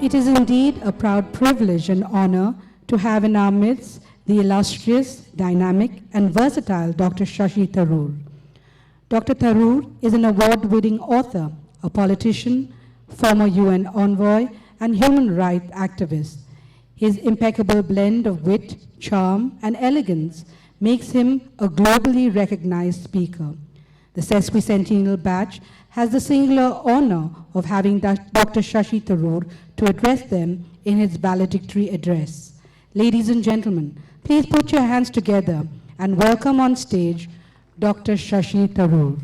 It is indeed a proud privilege and honor to have in our midst the illustrious, dynamic, and versatile Dr. Shashi Tharoor. Dr. Tharoor is an award-winning author, a politician, former UN envoy, and human rights activist. His impeccable blend of wit, charm, and elegance makes him a globally recognized speaker. The Sesquicentennial batch has the singular honor of having Dr. Shashi Tharoor to address them in his valedictory address. Ladies and gentlemen, please put your hands together and welcome on stage Dr. Shashi Tharoor.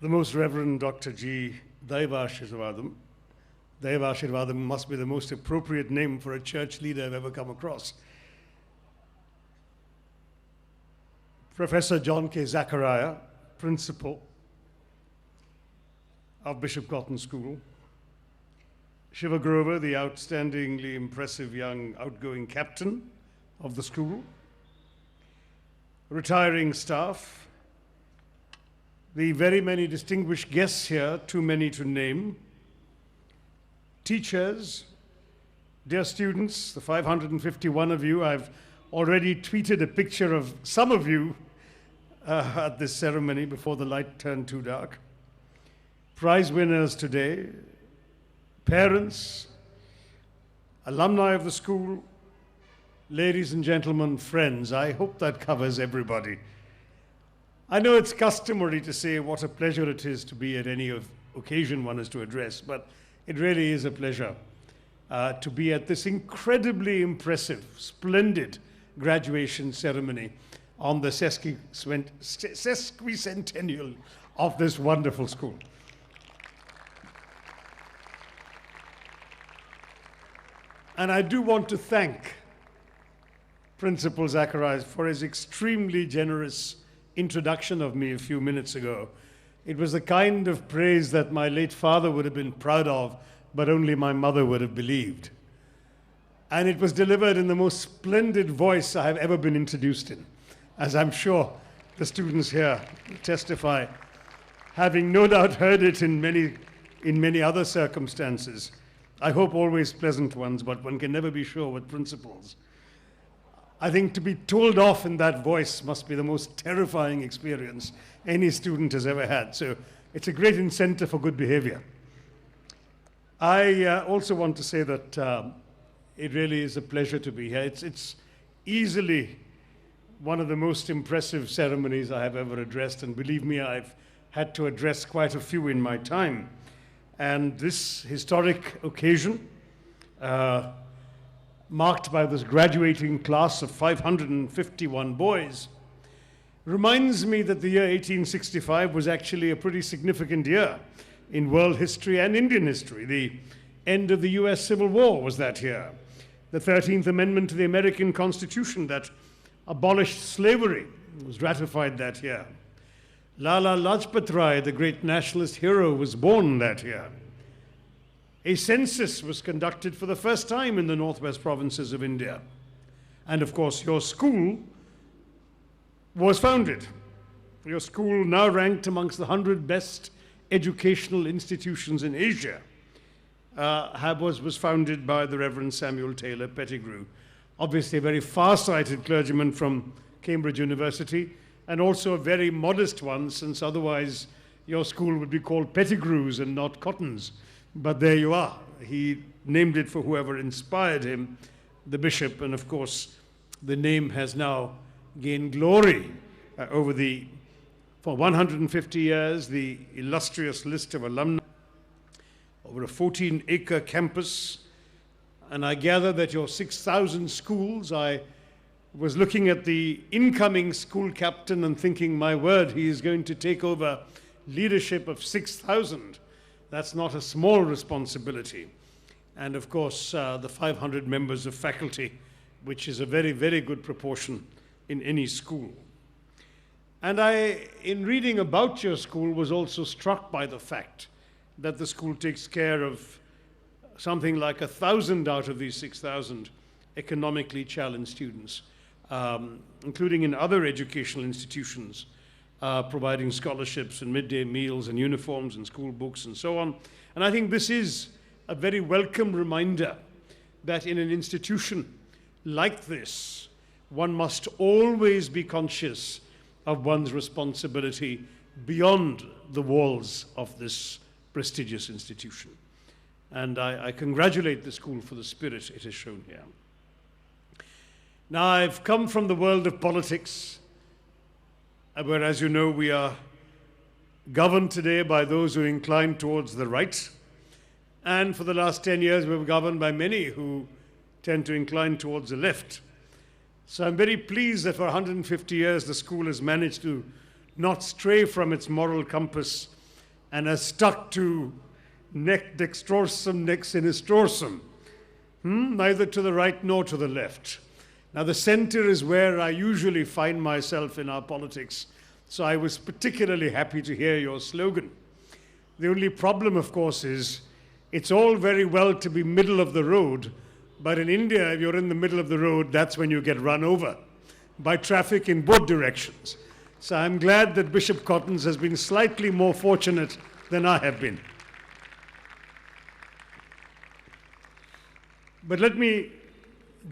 The Most Reverend Dr. G. Daivashirvadam. Daivashirvadam must be the most appropriate name for a church leader I've ever come across. Professor John K. Zachariah, Principal of Bishop Cotton School. Shiva Grover, the outstandingly impressive young outgoing captain of the school. Retiring staff. The very many distinguished guests here, too many to name. Teachers, dear students, the 551 of you, I've already tweeted a picture of some of you at this ceremony before the light turned too dark. Prize winners today, parents, alumni of the school, ladies and gentlemen, friends. I hope that covers everybody. I know it's customary to say what a pleasure it is to be at any occasion one is to address, but it really is a pleasure to be at this incredibly impressive, splendid graduation ceremony on the Sesquicentennial of this wonderful school. And I do want to thank Principal Zacharias for his extremely generous introduction of me a few minutes ago. It was the kind of praise that my late father would have been proud of, but only my mother would have believed. And it was delivered in the most splendid voice I have ever been introduced in, as I'm sure the students here testify, having no doubt heard it in many other circumstances. I hope always pleasant ones, but one can never be sure with principals. I think to be told off in that voice must be the most terrifying experience any student has ever had. So it's a great incentive for good behavior. I also want to say that it really is a pleasure to be here. It's easily one of the most impressive ceremonies I have ever addressed, and believe me, I've had to address quite a few in my time. And this historic occasion, marked by this graduating class of 551 boys, reminds me that the year 1865 was actually a pretty significant year in world history and Indian history. The end of the US Civil War was that year. The 13th Amendment to the American Constitution that abolished slavery was ratified that year. Lala Lajpat Rai, the great nationalist hero, was born that year. A census was conducted for the first time in the northwest provinces of India. And of course, your school was founded. Your school, now ranked amongst the 100 best educational institutions in Asia, was founded by the Reverend Samuel Taylor Pettigrew, obviously a very far-sighted clergyman from Cambridge University, and also a very modest one, since otherwise your school would be called Pettigrews and not Cottons. But there you are. He named it for whoever inspired him, the bishop, and of course, the name has now gained glory for 150 years, the illustrious list of alumni, over a 14-acre campus. And I gather that your 6,000 schools, I was looking at the incoming school captain and thinking, my word, he is going to take over leadership of 6,000. That's not a small responsibility. and of course the 500 members of faculty, which is a very, very good proportion in any school. And I, in reading about your school, was also struck by the fact that the school takes care of something like 1,000 out of these 6,000 economically challenged students, including in other educational institutions, providing scholarships and midday meals and uniforms and school books and so on. And I think this is a very welcome reminder that in an institution like this, one must always be conscious of one's responsibility beyond the walls of this prestigious institution. And I congratulate the school for the spirit it has shown here. Now, I've come from the world of politics, where, as you know, we are governed today by those who incline towards the right. And for the last 10 years, we've been governed by many who tend to incline towards the left. So I'm very pleased that for 150 years, the school has managed to not stray from its moral compass and has stuck to nec dextrorsum, nec sinistorsum, neither to the right nor to the left. Now, the center is where I usually find myself in our politics, so I was particularly happy to hear your slogan. The only problem, of course, is it's all very well to be middle of the road, but in India, if you're in the middle of the road, that's when you get run over by traffic in both directions. So I'm glad that Bishop Cottons has been slightly more fortunate than I have been. But let me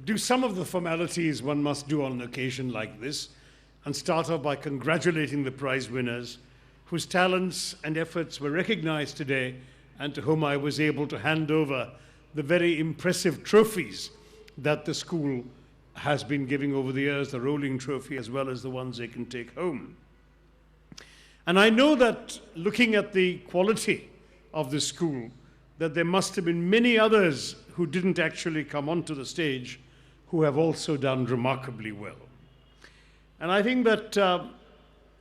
do some of the formalities one must do on an occasion like this, and start off by congratulating the prize winners whose talents and efforts were recognized today, and to whom I was able to hand over the very impressive trophies that the school has been giving over the years, the rolling trophy as well as the ones they can take home. And I know that looking at the quality of the school, that there must have been many others who didn't actually come onto the stage who have also done remarkably well. And I think that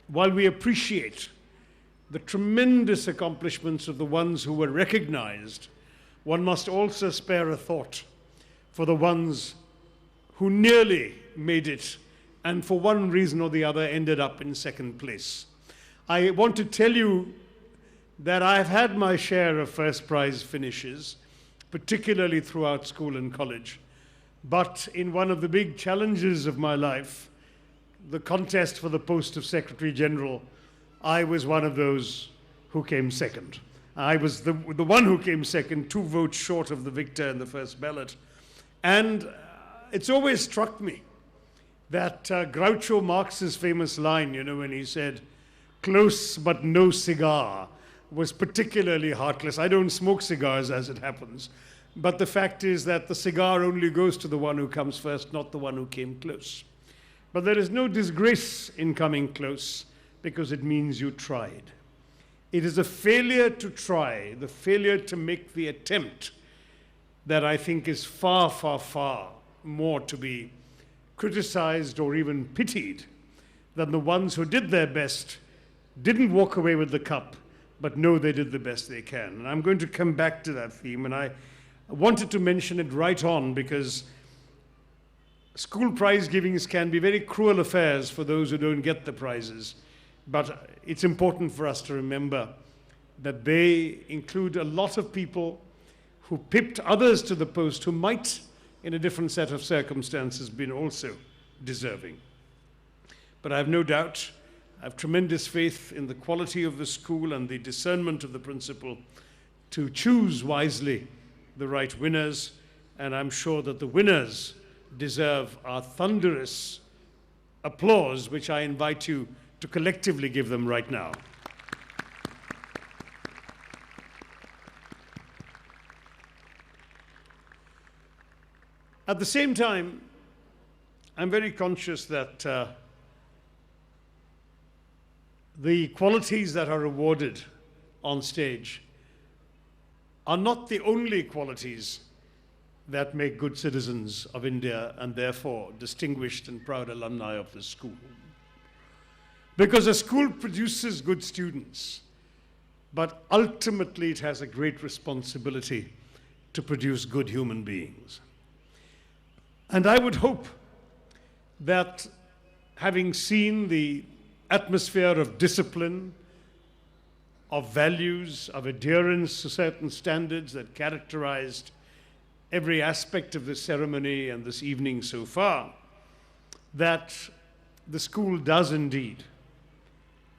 while we appreciate the tremendous accomplishments of the ones who were recognized, one must also spare a thought for the ones who nearly made it and for one reason or the other ended up in second place. I want to tell you that I've had my share of first prize finishes, particularly throughout school and college. But in one of the big challenges of my life, the contest for the post of Secretary General, I was one of those who came second. I was the one who came second, 2 votes short of the victor in the first ballot. And it's always struck me that Groucho Marx's famous line, you know, when he said, "Close but no cigar," was particularly heartless. I don't smoke cigars, as it happens. But the fact is that the cigar only goes to the one who comes first, not the one who came close. But there is no disgrace in coming close, because it means you tried. It is a failure to try, the failure to make the attempt, that I think is far, far, far more to be criticized or even pitied than the ones who did their best, didn't walk away with the cup, but know they did the best they can. And I'm going to come back to that theme, and I wanted to mention it right on because school prize givings can be very cruel affairs for those who don't get the prizes. But it's important for us to remember that they include a lot of people who pipped others to the post who might, in a different set of circumstances, been also deserving. But I have no doubt, I have tremendous faith in the quality of the school and the discernment of the principal to choose wisely the right winners, and I'm sure that the winners deserve our thunderous applause, which I invite you to collectively give them right now. At the same time, I'm very conscious that the qualities that are awarded on stage are not the only qualities that make good citizens of India and therefore distinguished and proud alumni of the school. Because a school produces good students, but ultimately it has a great responsibility to produce good human beings. And I would hope that, having seen the atmosphere of discipline, of values, of adherence to certain standards that characterized every aspect of this ceremony and this evening so far, that the school does indeed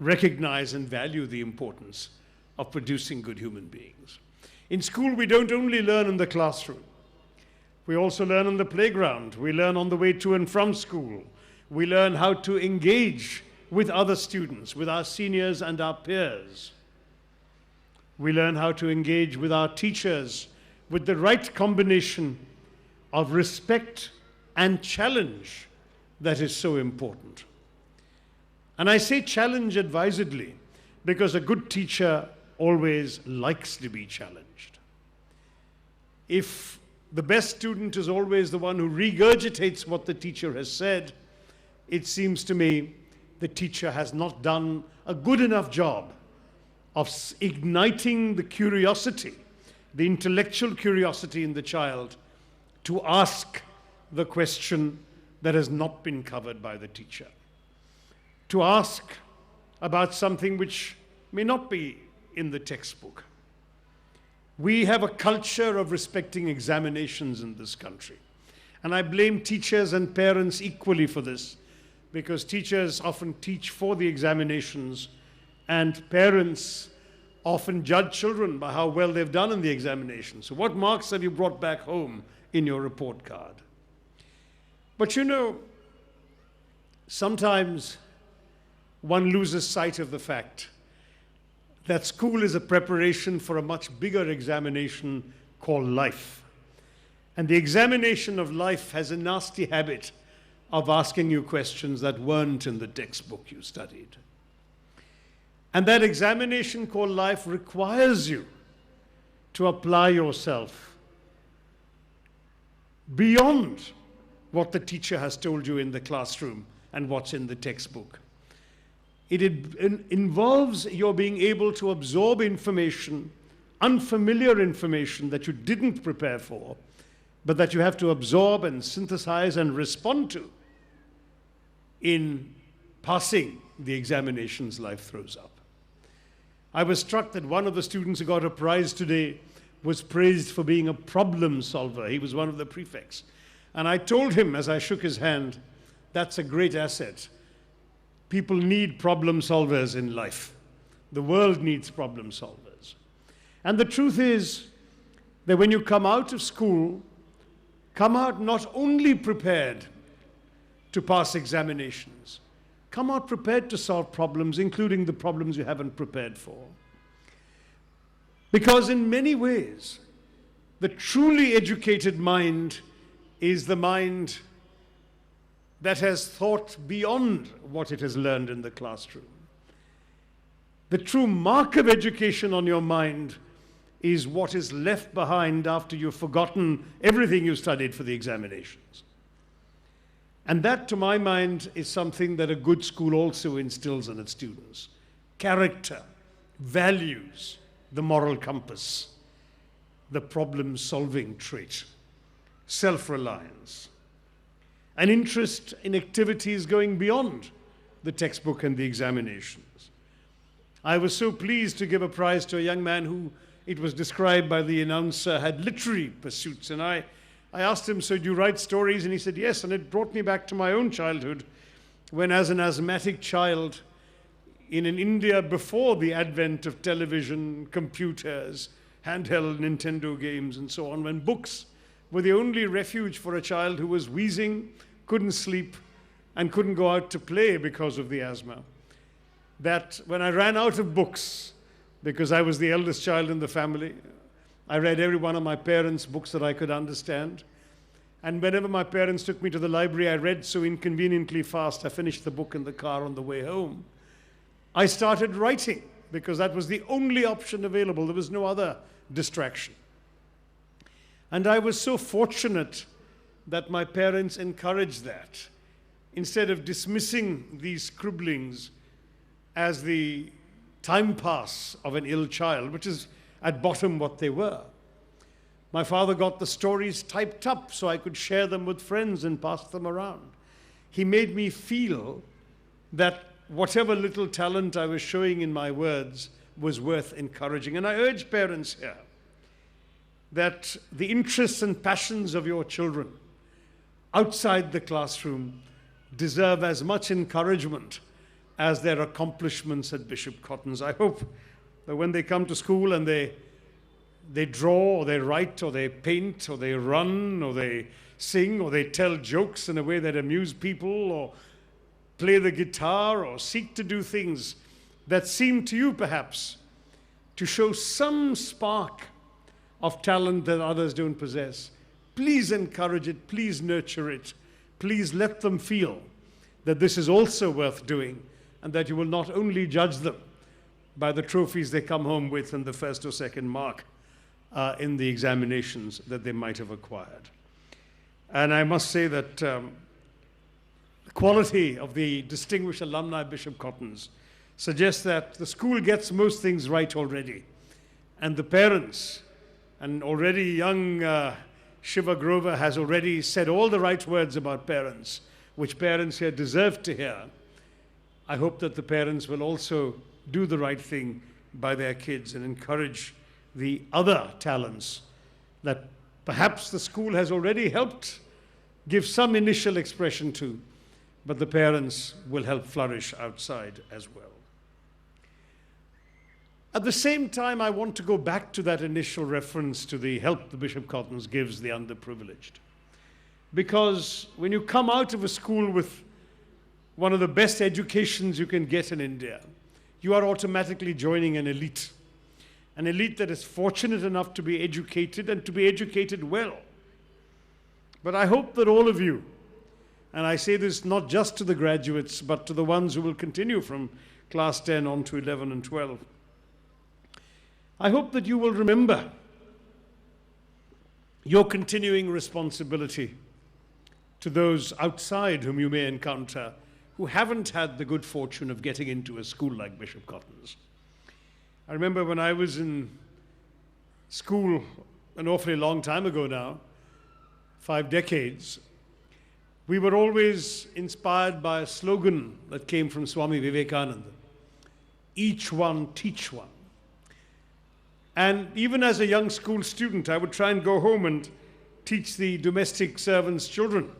recognize and value the importance of producing good human beings. In school, we don't only learn in the classroom. We also learn on the playground. We learn on the way to and from school. We learn how to engage with other students, with our seniors and our peers. We learn how to engage with our teachers with the right combination of respect and challenge that is so important. And I say challenge advisedly because a good teacher always likes to be challenged. If the best student is always the one who regurgitates what the teacher has said, it seems to me the teacher has not done a good enough job of igniting the curiosity, the intellectual curiosity in the child to ask the question that has not been covered by the teacher, to ask about something which may not be in the textbook. We have a culture of respecting examinations in this country, and I blame teachers and parents equally for this, because teachers often teach for the examinations and parents often judge children by how well they've done in the examination. So what marks have you brought back home in your report card? But you know, sometimes one loses sight of the fact that school is a preparation for a much bigger examination called life. And the examination of life has a nasty habit of asking you questions that weren't in the textbook you studied. And that examination called life requires you to apply yourself beyond what the teacher has told you in the classroom and what's in the textbook. It involves your being able to absorb information, unfamiliar information that you didn't prepare for, but that you have to absorb and synthesize and respond to in passing the examinations life throws up. I was struck that one of the students who got a prize today was praised for being a problem solver. He was one of the prefects. And I told him as I shook his hand, that's a great asset. People need problem solvers in life. The world needs problem solvers. And the truth is that when you come out of school, come out not only prepared to pass examinations, come out prepared to solve problems, including the problems you haven't prepared for. Because in many ways, the truly educated mind is the mind that has thought beyond what it has learned in the classroom. The true mark of education on your mind is what is left behind after you've forgotten everything you studied for the examinations. And that, to my mind, is something that a good school also instills in its students. Character, values, the moral compass, the problem-solving trait, self-reliance, an interest in activities going beyond the textbook and the examinations. I was so pleased to give a prize to a young man who, it was described by the announcer, had literary pursuits. And I asked him, so do you write stories? And he said, yes. And it brought me back to my own childhood when, as an asthmatic child, in an India before the advent of television, computers, handheld Nintendo games, and so on, when books were the only refuge for a child who was wheezing, couldn't sleep, and couldn't go out to play because of the asthma, that when I ran out of books, because I was the eldest child in the family, I read every one of my parents' books that I could understand. And whenever my parents took me to the library, I read so inconveniently fast, I finished the book in the car on the way home. I started writing because that was the only option available. There was no other distraction. And I was so fortunate that my parents encouraged that. Instead of dismissing these scribblings as the time pass of an ill child, which is at bottom what they were, My father got the stories typed up so I could share them with friends and pass them around. He made me feel that whatever little talent I was showing in my words was worth encouraging. And I urge parents here that the interests and passions of your children outside the classroom deserve as much encouragement as their accomplishments at Bishop Cotton's. I hope that when they come to school and they draw, or they write, or they paint, or they run, or they sing, or they tell jokes in a way that amuse people, or play the guitar, or seek to do things that seem to you perhaps to show some spark of talent that others don't possess. Please encourage it, please nurture it, please let them feel that this is also worth doing, and that you will not only judge them by the trophies they come home with and the first or second mark in the examinations that they might have acquired. And I must say that the quality of the distinguished alumni of Bishop Cotton's suggests that the school gets most things right already. And the parents, and already young Shiva Grover has already said all the right words about parents, which parents here deserve to hear. I hope that the parents will also do the right thing by their kids and encourage the other talents that perhaps the school has already helped give some initial expression to, but the parents will help flourish outside as well. At the same time, I want to go back to that initial reference to the help the Bishop Cotton's gives the underprivileged. Because when you come out of a school with one of the best educations you can get in India, you are automatically joining an elite that is fortunate enough to be educated and to be educated well. But I hope that all of you, and I say this not just to the graduates, but to the ones who will continue from class 10 on to 11 and 12, I hope that you will remember your continuing responsibility to those outside whom you may encounter who haven't had the good fortune of getting into a school like Bishop Cotton's. I remember when I was in school an awfully long time ago now, 5 decades, we were always inspired by a slogan that came from Swami Vivekananda: each one, teach one. And even as a young school student, I would try and go home and teach the domestic servants' children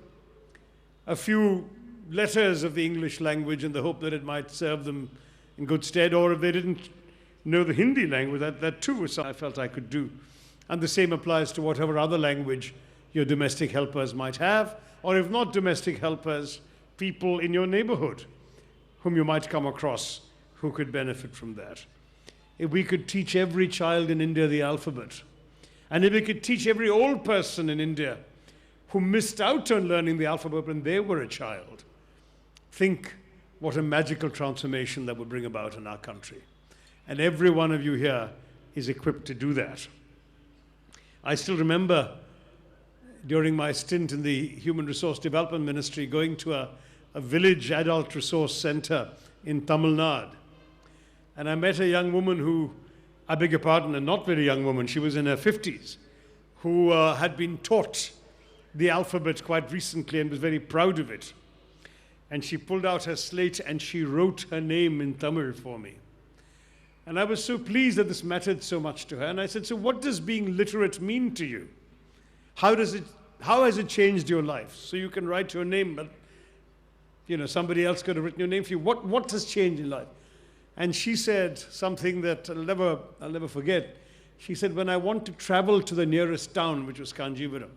a few letters of the English language in the hope that it might serve them in good stead, or if they didn't know the Hindi language, that too was something I felt I could do. And the same applies to whatever other language your domestic helpers might have, or if not domestic helpers, people in your neighborhood whom you might come across who could benefit from that. If we could teach every child in India the alphabet, and if we could teach every old person in India who missed out on learning the alphabet when they were a child, think what a magical transformation that would bring about in our country. And every one of you here is equipped to do that. I still remember during my stint in the Human Resource Development Ministry going to a village adult resource center in Tamil Nadu. And I met a young woman who, I beg your pardon, a not very young woman, she was in her 50s, who had been taught the alphabet quite recently and was very proud of it. And she pulled out her slate and she wrote her name in Tamil for me. And I was so pleased that this mattered so much to her. And I said, so what does being literate mean to you? How has it changed your life? So you can write your name, but somebody else could have written your name for you. What has changed in life? And she said something that I'll never forget. She said, when I want to travel to the nearest town, which was Kanjivaram,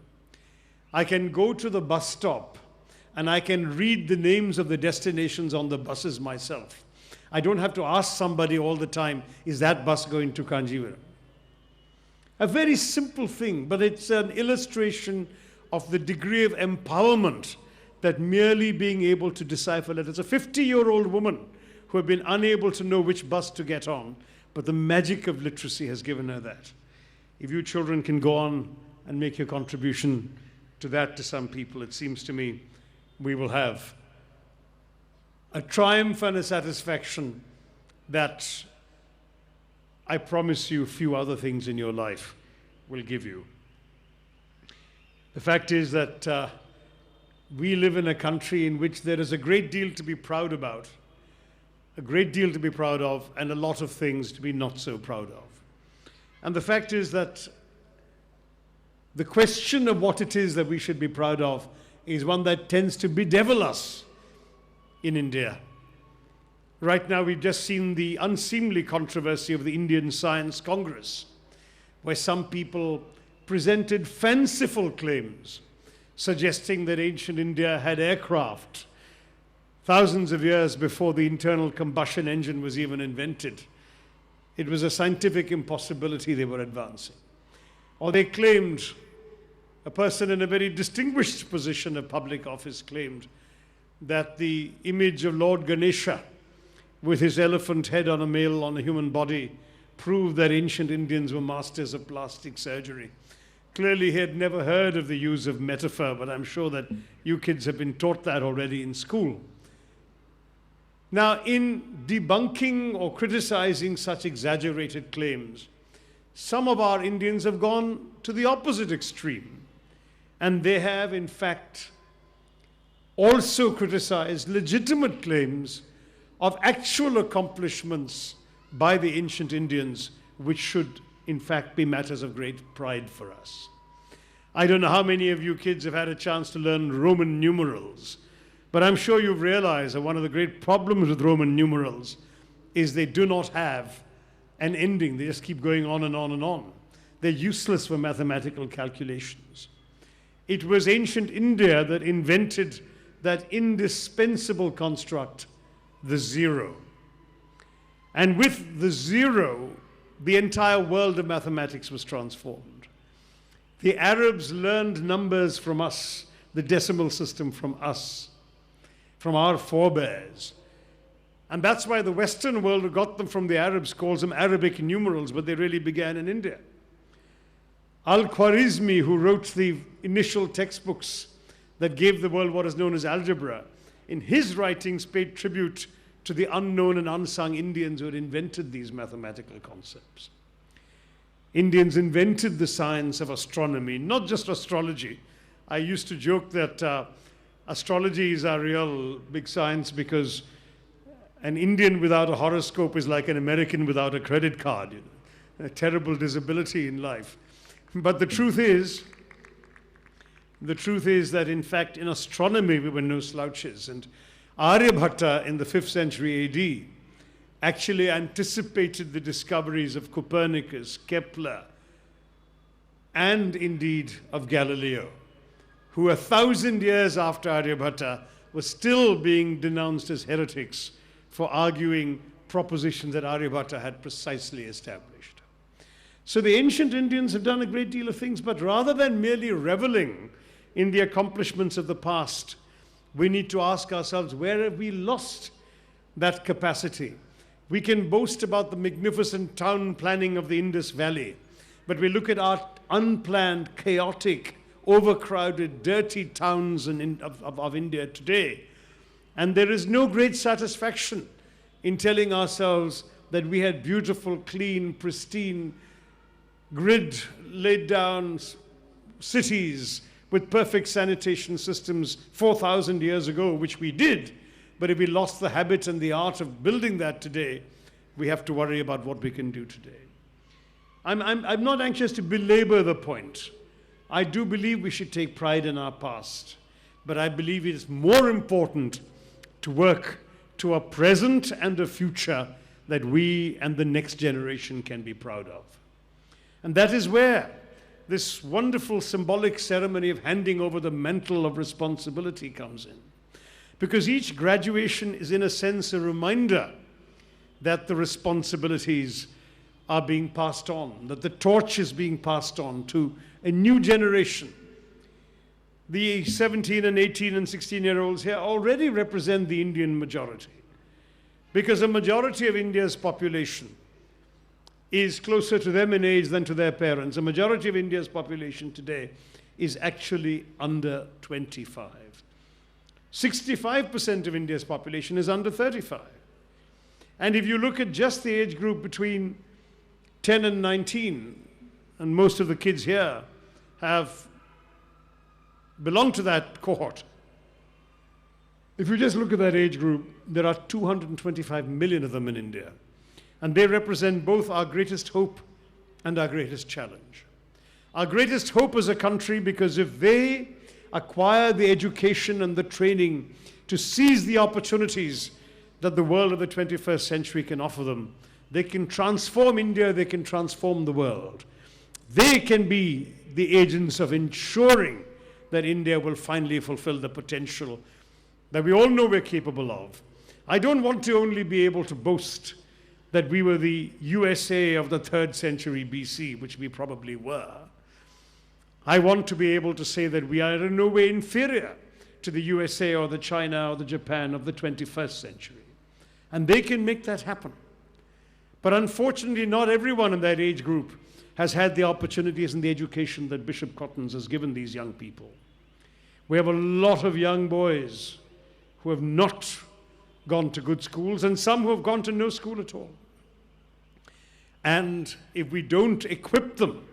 I can go to the bus stop and I can read the names of the destinations on the buses myself. I don't have to ask somebody all the time, is that bus going to Kanjivaram? A very simple thing, but it's an illustration of the degree of empowerment that merely being able to decipher letters. A 50-year-old woman who had been unable to know which bus to get on, but the magic of literacy has given her that. If you children can go on and make your contribution to that to some people, it seems to me we will have a triumph and a satisfaction that I promise you few other things in your life will give you. The fact is that we live in a country in which there is a great deal to be proud about, a great deal to be proud of, and a lot of things to be not so proud of. And the fact is that the question of what it is that we should be proud of is one that tends to bedevil us in India. Right now, we've just seen the unseemly controversy of the Indian Science Congress, where some people presented fanciful claims suggesting that ancient India had aircraft thousands of years before the internal combustion engine was even invented. It was a scientific impossibility they were advancing. Or they claimed, a person in a very distinguished position of public office claimed, that the image of Lord Ganesha with his elephant head on a male on a human body proved that ancient Indians were masters of plastic surgery. Clearly, he had never heard of the use of metaphor, but I'm sure that you kids have been taught that already in school. Now, in debunking or criticizing such exaggerated claims, some of our Indians have gone to the opposite extreme, and they have, in fact, also criticized legitimate claims of actual accomplishments by the ancient Indians, which should, in fact, be matters of great pride for us. I don't know how many of you kids have had a chance to learn Roman numerals, but I'm sure you've realized that one of the great problems with Roman numerals is they do not have an ending. They just keep going on and on and on. They're useless for mathematical calculations. It was ancient India that invented that indispensable construct, the zero. And with the zero, the entire world of mathematics was transformed. The Arabs learned numbers from us, the decimal system from us, from our forebears. And that's why the Western world who got them from the Arabs calls them Arabic numerals, but they really began in India. Al-Khwarizmi, who wrote the initial textbooks that gave the world what is known as algebra, in his writings paid tribute to the unknown and unsung Indians who had invented these mathematical concepts. Indians invented the science of astronomy, not just astrology. I used to joke that astrology is our real big science because an Indian without a horoscope is like an American without a credit card, you know, a terrible disability in life. But the truth is that in fact in astronomy we were no slouches, and Aryabhatta in the 5th century AD actually anticipated the discoveries of Copernicus, Kepler, and indeed of Galileo, who 1,000 years after Aryabhatta was still being denounced as heretics for arguing propositions that Aryabhatta had precisely established. So the ancient Indians have done a great deal of things, but rather than merely reveling in the accomplishments of the past, we need to ask ourselves, where have we lost that capacity? We can boast about the magnificent town planning of the Indus Valley, but we look at our unplanned, chaotic, overcrowded, dirty towns of India today, and there is no great satisfaction in telling ourselves that we had beautiful, clean, pristine, grid laid down cities with perfect sanitation systems 4,000 years ago, which we did. But if we lost the habit and the art of building that today, we have to worry about what we can do today. I'm not anxious to belabor the point. I do believe we should take pride in our past, but I believe it is more important to work to a present and a future that we and the next generation can be proud of. And that is where this wonderful symbolic ceremony of handing over the mantle of responsibility comes in. Because each graduation is, in a sense, a reminder that the responsibilities are being passed on, that the torch is being passed on to a new generation. The 17 and 18 and 16-year-olds here already represent the Indian majority, because a majority of India's population is closer to them in age than to their parents. A majority of India's population today is actually under 25. 65% of India's population is under 35. And if you look at just the age group between 10 and 19, and most of the kids here have belong to that cohort. If you just look at that age group, there are 225 million of them in India. And they represent both our greatest hope and our greatest challenge. Our greatest hope as a country, because if they acquire the education and the training to seize the opportunities that the world of the 21st century can offer them, they can transform India, they can transform the world. They can be the agents of ensuring that India will finally fulfill the potential that we all know we're capable of. I don't want to only be able to boast that we were the USA of the 3rd century BC, which we probably were. I want to be able to say that we are in no way inferior to the USA or the China or the Japan of the 21st century. And they can make that happen. But unfortunately, not everyone in that age group has had the opportunities and the education that Bishop Cottons has given these young people. We have a lot of young boys who have not gone to good schools, and some who have gone to no school at all. And if we don't equip them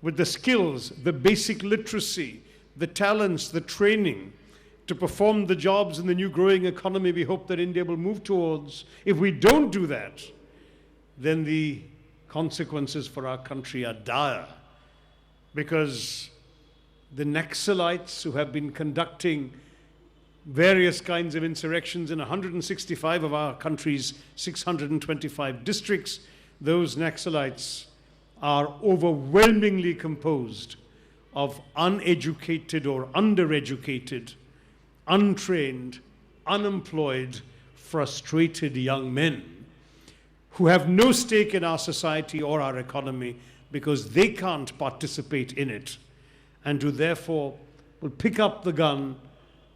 with the skills, the basic literacy, the talents, the training to perform the jobs in the new growing economy we hope that India will move towards, if we don't do that, then the consequences for our country are dire. Because the Naxalites who have been conducting various kinds of insurrections in 165 of our country's 625 districts, those Naxalites are overwhelmingly composed of uneducated or undereducated, untrained, unemployed, frustrated young men who have no stake in our society or our economy because they can't participate in it, and who therefore will pick up the gun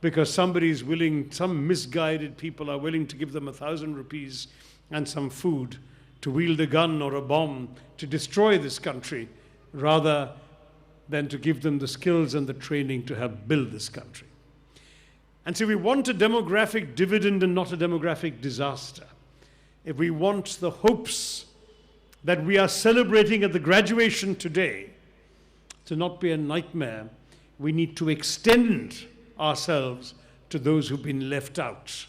because somebody is willing, some misguided people are willing to give them 1,000 rupees and some food to wield a gun or a bomb to destroy this country, rather than to give them the skills and the training to help build this country. And so we want a demographic dividend and not a demographic disaster. If we want the hopes that we are celebrating at the graduation today to not be a nightmare, we need to extend ourselves to those who've been left out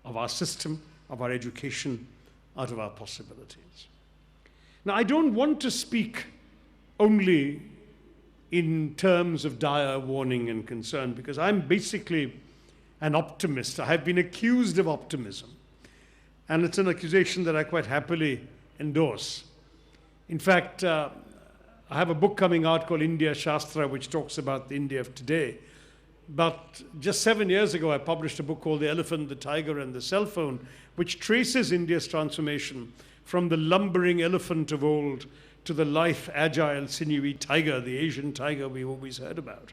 of our system, of our education, out of our possibilities. Now, I don't want to speak only in terms of dire warning and concern, because I'm basically an optimist. I have been accused of optimism, and it's an accusation that I quite happily endorse. In fact, I have a book coming out called India Shastra, which talks about the India of today. But just 7 years ago, I published a book called The Elephant, the Tiger, and the Cell Phone, which traces India's transformation from the lumbering elephant of old to the lithe, agile, sinewy tiger, the Asian tiger we've always heard about.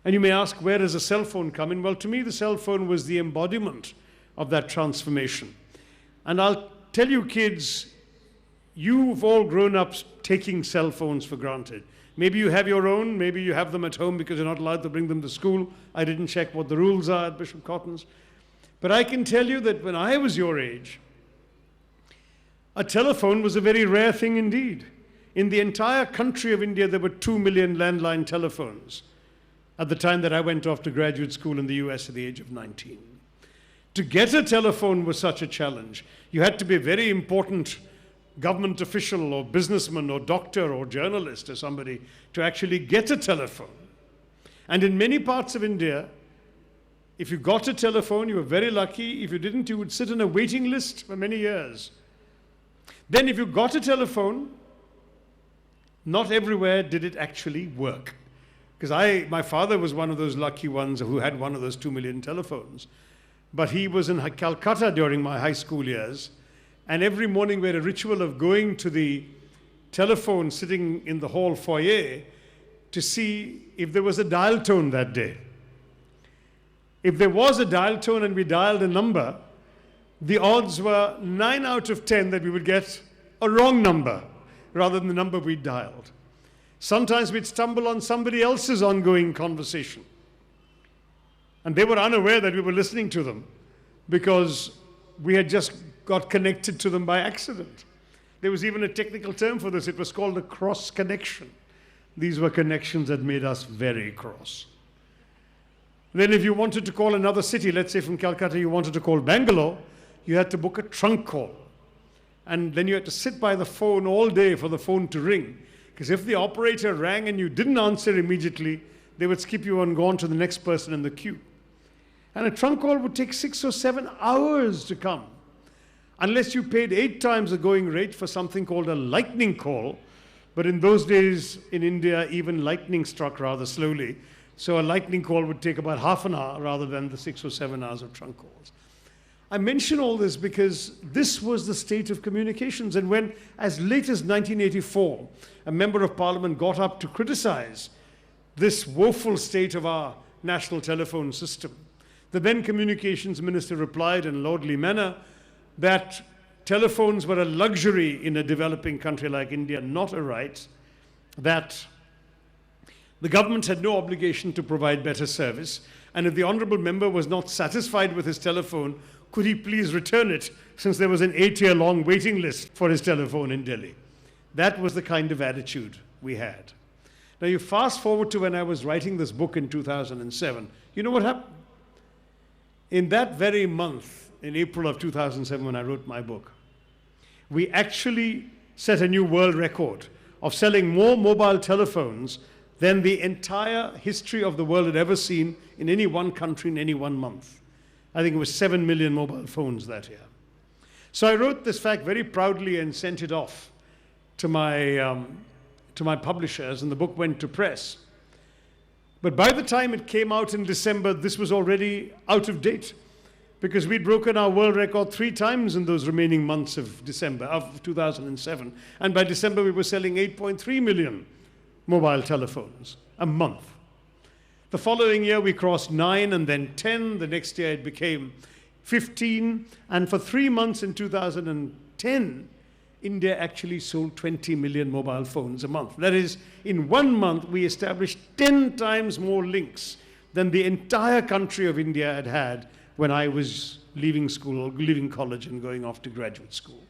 And you may ask, where does a cell phone come in? Well, to me, the cell phone was the embodiment of that transformation. And I'll tell you, kids, you've all grown up taking cell phones for granted. Maybe you have your own, maybe you have them at home because you're not allowed to bring them to school. I didn't check what the rules are at Bishop Cotton's. But I can tell you that when I was your age, a telephone was a very rare thing indeed. In the entire country of India, there were 2 million landline telephones at the time that I went off to graduate school in the US at the age of 19. To get a telephone was such a challenge. You had to be a very important government official or businessman or doctor or journalist or somebody to actually get a telephone. And in many parts of India, if you got a telephone, you were very lucky. If you didn't, you would sit on a waiting list for many years. Then if you got a telephone, not everywhere did it actually work. Because my father was one of those lucky ones who had one of those 2 million telephones. But he was in Calcutta during my high school years. And every morning we had a ritual of going to the telephone sitting in the hall foyer to see if there was a dial tone that day. If there was a dial tone and we dialed a number, the odds were 9 out of 10 that we would get a wrong number rather than the number we dialed. Sometimes we'd stumble on somebody else's ongoing conversation. And they were unaware that we were listening to them because we had just got connected to them by accident. There was even a technical term for this. It was called a cross connection. These were connections that made us very cross. Then if you wanted to call another city, let's say from Calcutta you wanted to call Bangalore, you had to book a trunk call. And then you had to sit by the phone all day for the phone to ring. Because if the operator rang and you didn't answer immediately, they would skip you and go on to the next person in the queue. And a trunk call would take 6 or 7 hours to come, unless you paid 8 times the going rate for something called a lightning call. But in those days in India, even lightning struck rather slowly. So a lightning call would take about half an hour rather than the 6 or 7 hours of trunk calls. I mention all this because this was the state of communications. And when, as late as 1984, a member of parliament got up to criticize this woeful state of our national telephone system, the then communications minister replied in a lordly manner that telephones were a luxury in a developing country like India, not a right, that the government had no obligation to provide better service, and if the honourable member was not satisfied with his telephone, could he please return it, since there was an 8-year-long waiting list for his telephone in Delhi. That was the kind of attitude we had. Now you fast forward to when I was writing this book in 2007. You know what happened? In that very month, in April of 2007, when I wrote my book, we actually set a new world record of selling more mobile telephones than the entire history of the world had ever seen in any one country in any one month. I think it was 7 million mobile phones that year. So I wrote this fact very proudly and sent it off to my publishers, and the book went to press. But by the time it came out in December, this was already out of date, because we'd broken our world record 3 times in those remaining months of December of 2007. And by December, we were selling 8.3 million mobile telephones a month. The following year, we crossed 9 and then 10. The next year, it became 15. And for 3 months in 2010, India actually sold 20 million mobile phones a month. That is, in 1 month, we established 10 times more links than the entire country of India had had when I was leaving school, leaving college and going off to graduate school.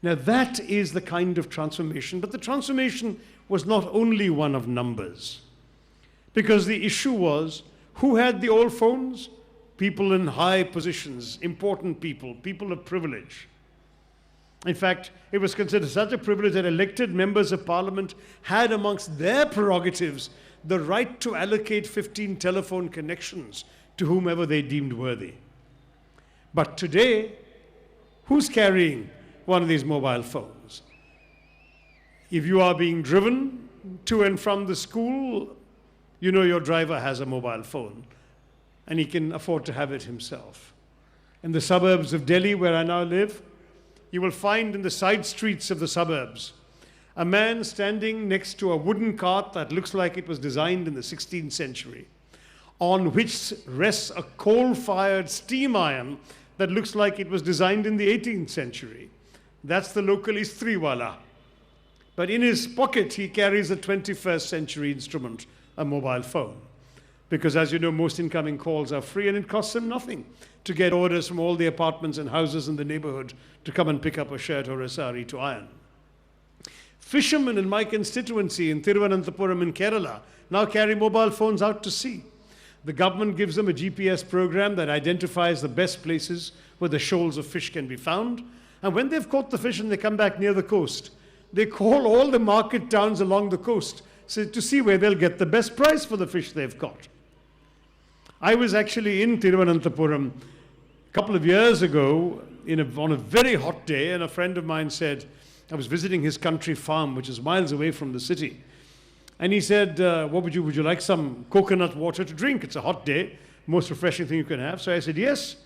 Now that is the kind of transformation, but the transformation was not only one of numbers, because the issue was, who had the old phones? People in high positions, important people, people of privilege. In fact, it was considered such a privilege that elected members of parliament had amongst their prerogatives the right to allocate 15 telephone connections to whomever they deemed worthy. But today, who's carrying one of these mobile phones? If you are being driven to and from the school, you know your driver has a mobile phone, and he can afford to have it himself. In the suburbs of Delhi, where I now live, you will find in the side streets of the suburbs a man standing next to a wooden cart that looks like it was designed in the 16th century, on which rests a coal-fired steam iron that looks like it was designed in the 18th century. That's the local istriwala. But in his pocket, he carries a 21st century instrument, a mobile phone. Because as you know, most incoming calls are free, and it costs him nothing to get orders from all the apartments and houses in the neighborhood to come and pick up a shirt or a sari to iron. Fishermen in my constituency in Thiruvananthapuram in Kerala now carry mobile phones out to sea. The government gives them a GPS program that identifies the best places where the shoals of fish can be found. And when they've caught the fish and they come back near the coast, they call all the market towns along the coast to see where they'll get the best price for the fish they've caught. I was actually in Thiruvananthapuram a couple of years ago on a very hot day, and a friend of mine said, I was visiting his country farm, which is miles away from the city. And he said, what would you like some coconut water to drink? It's a hot day, most refreshing thing you can have. So I said, yes,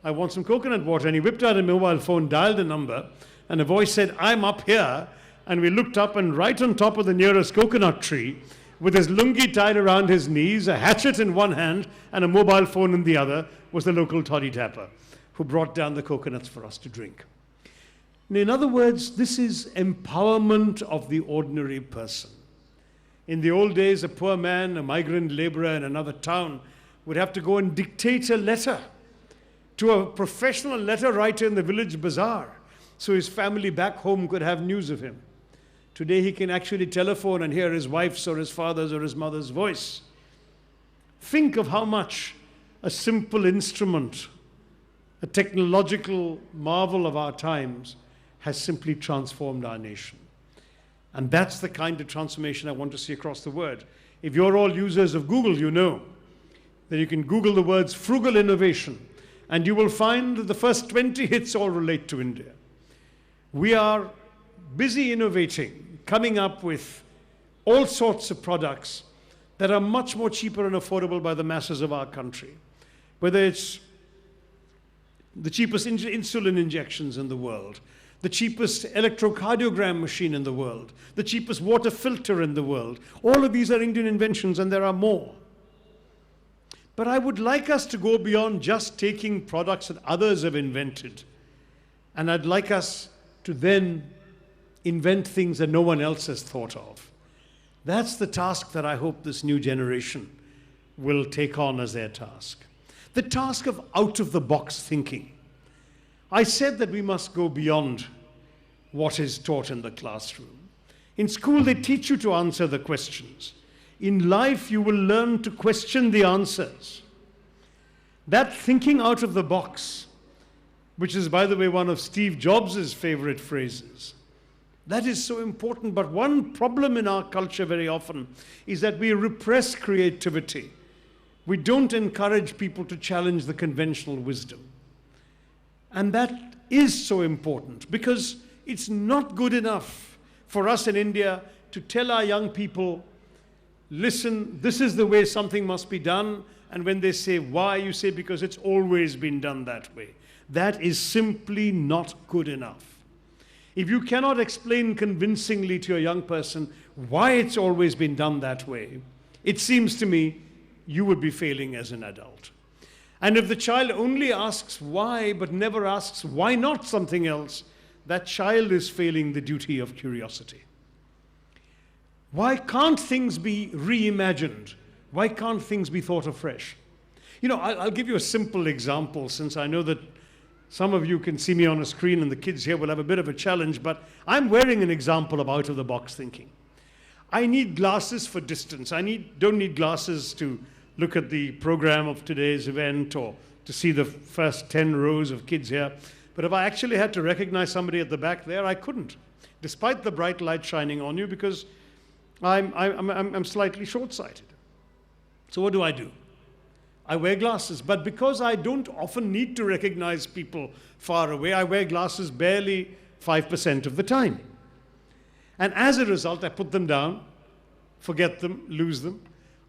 I want some coconut water. And he whipped out a mobile phone, dialed a number, and a voice said, I'm up here. And we looked up, and right on top of the nearest coconut tree, with his lungi tied around his knees, a hatchet in one hand, and a mobile phone in the other, was the local toddy tapper, who brought down the coconuts for us to drink. In other words, this is empowerment of the ordinary person. In the old days, a poor man, a migrant laborer in another town, would have to go and dictate a letter to a professional letter writer in the village bazaar, so his family back home could have news of him. Today he can actually telephone and hear his wife's or his father's or his mother's voice. think of how much a simple instrument, a technological marvel of our times, has simply transformed our nation. And that's the kind of transformation I want to see across the world. If you're all users of Google, you know that you can Google the words frugal innovation, and you will find that the first 20 hits all relate to India. We are busy innovating, coming up with all sorts of products that are much more cheaper and affordable by the masses of our country. Whether it's the cheapest insulin injections in the world, the cheapest electrocardiogram machine in the world, the cheapest water filter in the world. All of these are Indian inventions, and there are more. But I would like us to go beyond just taking products that others have invented. And I'd like us to then invent things that no one else has thought of. That's the task that I hope this new generation will take on as their task. The task of out-of-the-box thinking. I said that we must go beyond what is taught in the classroom. In school, they teach you to answer the questions. In life, you will learn to question the answers. That thinking out of the box, which is, by the way, one of Steve Jobs' favorite phrases, that is so important. But one problem in our culture very often is that we repress creativity. We don't encourage people to challenge the conventional wisdom. And that is so important, because it's not good enough for us in India to tell our young people, listen, this is the way something must be done. And when they say why, you say because it's always been done that way. That is simply not good enough. If you cannot explain convincingly to a young person why it's always been done that way, it seems to me you would be failing as an adult. And if the child only asks why, but never asks why not something else, that child is failing the duty of curiosity. Why can't things be reimagined? Why can't things be thought afresh? You know, I'll give you a simple example, since I know that some of you can see me on a screen and the kids here will have a bit of a challenge, but I'm wearing an example of out-of-the-box thinking. I need glasses for distance. Don't need glasses to look at the program of today's event or to see the first 10 rows of kids here. But if I actually had to recognize somebody at the back there, I couldn't, despite the bright light shining on you, because I'm slightly short-sighted. So what do? I wear glasses. But because I don't often need to recognize people far away, I wear glasses barely 5% of the time. And as a result, I put them down, forget them, lose them.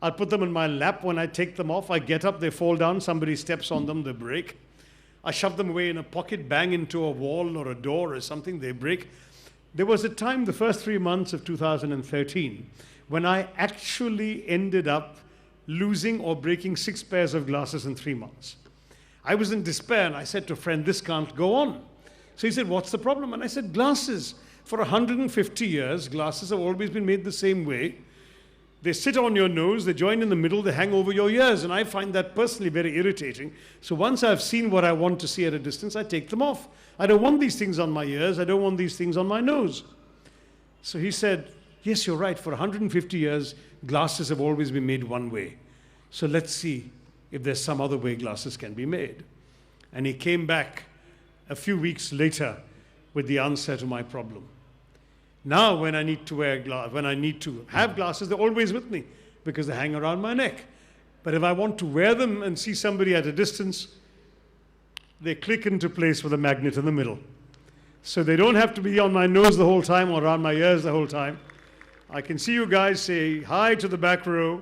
I'll put them in my lap. When I take them off, I get up, they fall down, somebody steps on them, they break. I shove them away in a pocket, bang into a wall or a door or something, they break. There was a time, the first 3 months of 2013, when I actually ended up losing or breaking 6 pairs of glasses in 3 months. I was in despair, and I said to a friend, this can't go on. So he said, what's the problem? And I said, glasses. For 150 years, glasses have always been made the same way. They sit on your nose, they join in the middle, they hang over your ears, and I find that personally very irritating. So once I've seen what I want to see at a distance, I take them off. I don't want these things on my ears, I don't want these things on my nose. So he said, yes, you're right, for 150 years, glasses have always been made one way. So let's see if there's some other way glasses can be made. And he came back a few weeks later with the answer to my problem. Now, when I need to have glasses, they're always with me because they hang around my neck. But if I want to wear them and see somebody at a distance, they click into place with a magnet in the middle. So they don't have to be on my nose the whole time or around my ears the whole time. I can see you guys say hi to the back row,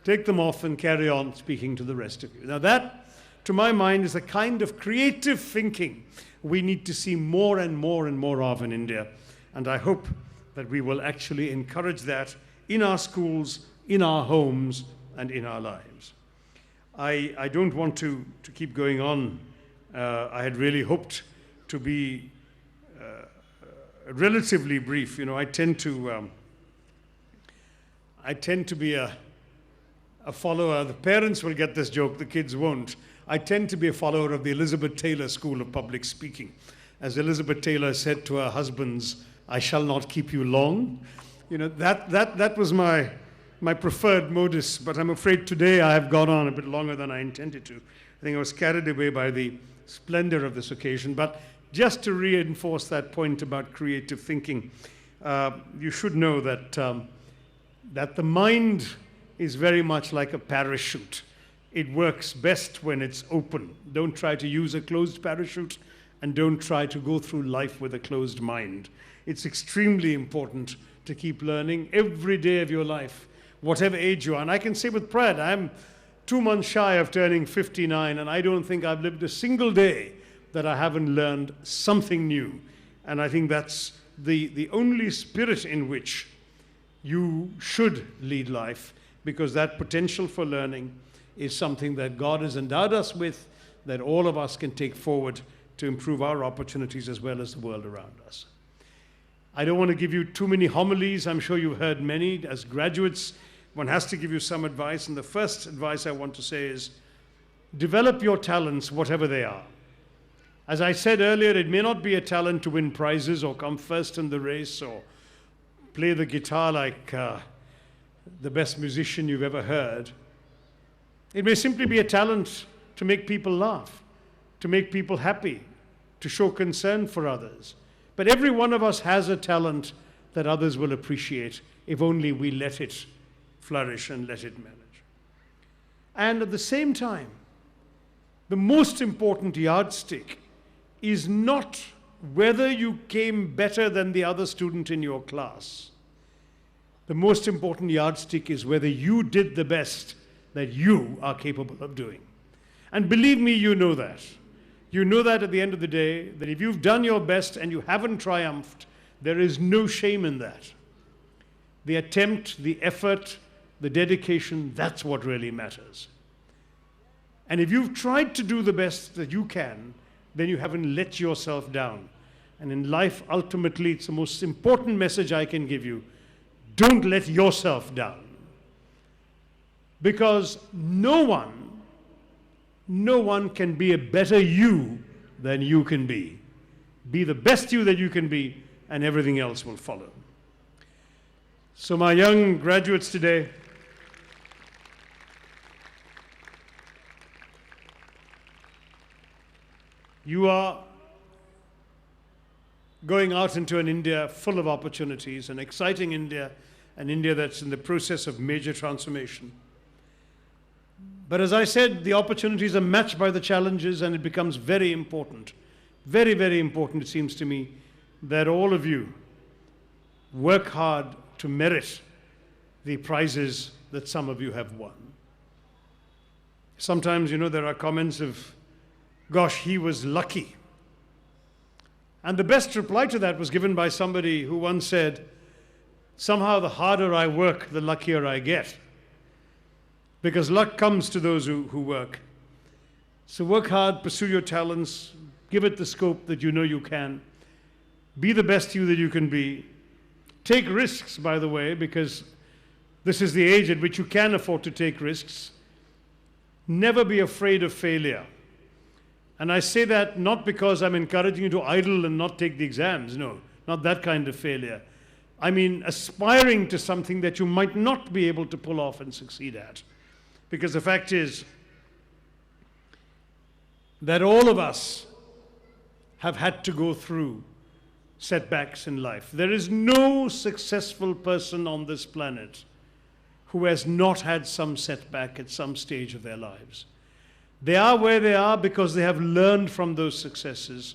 take them off, and carry on speaking to the rest of you. Now that, to my mind, is a kind of creative thinking we need to see more and more and more of in India. And I hope that we will actually encourage that in our schools, in our homes, and in our lives. I don't want to keep going on. I had really hoped to be relatively brief. You know, I tend to be a follower. The parents will get this joke, the kids won't. I tend to be a follower of the Elizabeth Taylor School of Public Speaking. As Elizabeth Taylor said to her husbands, I shall not keep you long. You know, that was my my preferred modus, but I'm afraid today I have gone on a bit longer than I intended to. I think I was carried away by the splendor of this occasion. But just to reinforce that point about creative thinking, you should know that, that the mind is very much like a parachute. It works best when it's open. Don't try to use a closed parachute, and don't try to go through life with a closed mind. It's extremely important to keep learning every day of your life, whatever age you are. And I can say with pride, I'm 2 months shy of turning 59, and I don't think I've lived a single day that I haven't learned something new. And I think that's the only spirit in which you should lead life, because that potential for learning is something that God has endowed us with, that all of us can take forward to improve our opportunities as well as the world around us. I don't want to give you too many homilies. I'm sure you've heard many. As graduates, one has to give you some advice. And the first advice I want to say is, develop your talents, whatever they are. As I said earlier, it may not be a talent to win prizes or come first in the race or play the guitar like the best musician you've ever heard. It may simply be a talent to make people laugh, to make people happy, to show concern for others. But every one of us has a talent that others will appreciate if only we let it flourish and let it manage. And at the same time, the most important yardstick is not whether you came better than the other student in your class. The most important yardstick is whether you did the best that you are capable of doing. And believe me, you know that. You know that at the end of the day, that if you've done your best and you haven't triumphed, there is no shame in that. The attempt, the effort, the dedication, that's what really matters. And if you've tried to do the best that you can, then you haven't let yourself down. And in life, ultimately, it's the most important message I can give you. Don't let yourself down. Because no one can be a better you than you can be. Be the best you that you can be, and everything else will follow. So my young graduates today, you are going out into an India full of opportunities, an exciting India, an India that's in the process of major transformation. But as I said, the opportunities are matched by the challenges, and it becomes very important, very, very important, it seems to me, that all of you work hard to merit the prizes that some of you have won. Sometimes, there are comments of, gosh, he was lucky. And the best reply to that was given by somebody who once said, somehow the harder I work, the luckier I get. Because luck comes to those who work. So work hard, pursue your talents, give it the scope that you know you can. Be the best you that you can be. Take risks, by the way, because this is the age at which you can afford to take risks. Never be afraid of failure. And I say that not because I'm encouraging you to idle and not take the exams. No, not that kind of failure. I mean aspiring to something that you might not be able to pull off and succeed at. Because the fact is that all of us have had to go through setbacks in life. There is no successful person on this planet who has not had some setback at some stage of their lives. They are where they are because they have learned from those successes.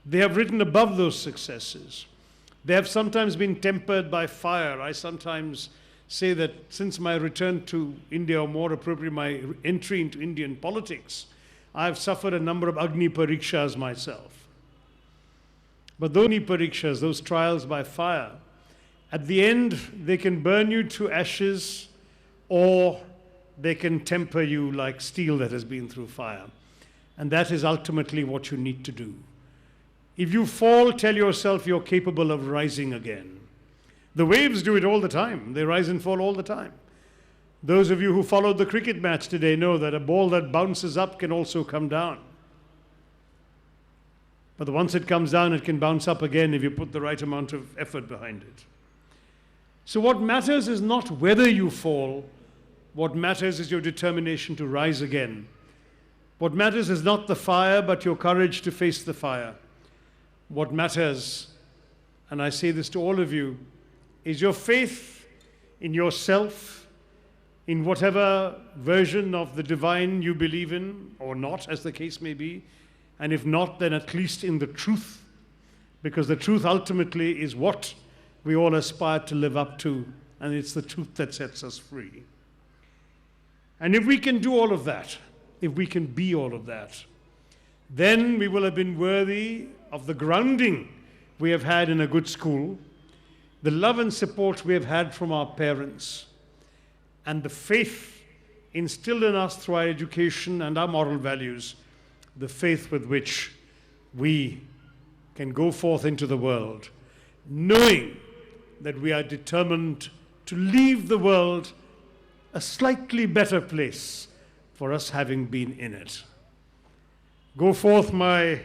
They have risen above those successes. They have sometimes been tempered by fire. I sometimes say that since my return to India, or more appropriately, my entry into Indian politics, I've suffered a number of Agni Parikshas myself. But those Agni Parikshas, those trials by fire, at the end, they can burn you to ashes, or they can temper you like steel that has been through fire. And that is ultimately what you need to do. If you fall, tell yourself you're capable of rising again. The waves do it all the time. They rise and fall all the time. Those of you who followed the cricket match today know that a ball that bounces up can also come down. But once it comes down, it can bounce up again if you put the right amount of effort behind it. So what matters is not whether you fall. What matters is your determination to rise again. What matters is not the fire, but your courage to face the fire. What matters, and I say this to all of you, is your faith in yourself, in whatever version of the divine you believe in, or not, as the case may be. And if not, then at least in the truth, because the truth ultimately is what we all aspire to live up to, and it's the truth that sets us free. And if we can do all of that, if we can be all of that, then we will have been worthy of the grounding we have had in a good school, the love and support we have had from our parents, and the faith instilled in us through our education and our moral values, the faith with which we can go forth into the world, knowing that we are determined to leave the world a slightly better place for us having been in it. Go forth, my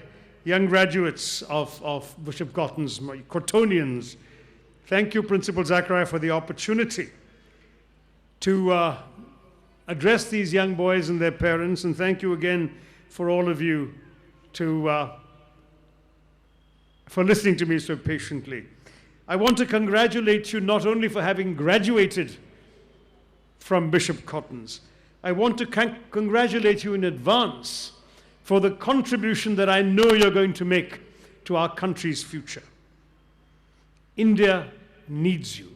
young graduates of Bishop Cotton's, my Cottonians. Thank you, Principal Zachariah, for the opportunity to address these young boys and their parents, and thank you again for all of you for listening to me so patiently. I want to congratulate you not only for having graduated from Bishop Cotton's, I want to congratulate you in advance for the contribution that I know you're going to make to our country's future. India needs you.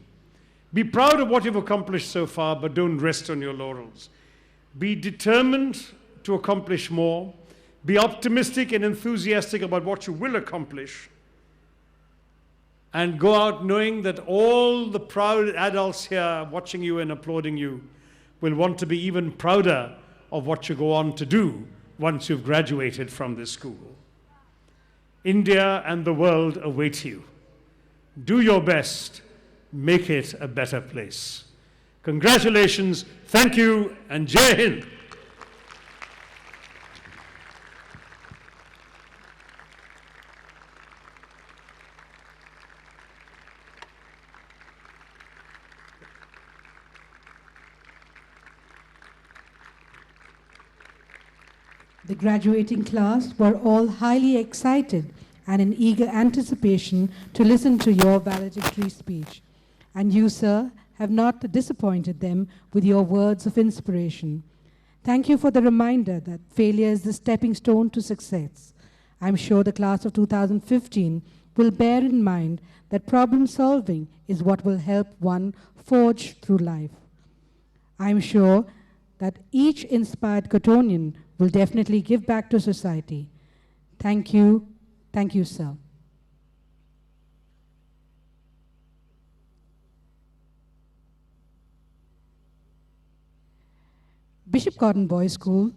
Be proud of what you've accomplished so far, but don't rest on your laurels. Be determined to accomplish more. Be optimistic and enthusiastic about what you will accomplish. And go out knowing that all the proud adults here watching you and applauding you will want to be even prouder of what you go on to do once you've graduated from this school. India and the world await you. Do your best. Make it a better place. Congratulations, thank you, and Jai Hind. The graduating class were all highly excited and in eager anticipation to listen to your valedictory speech. And you, sir, have not disappointed them with your words of inspiration. Thank you for the reminder that failure is the stepping stone to success. I'm sure the class of 2015 will bear in mind that problem solving is what will help one forge through life. I'm sure that each inspired Cottonian will definitely give back to society. Thank you, sir. Bishop Cotton Boys School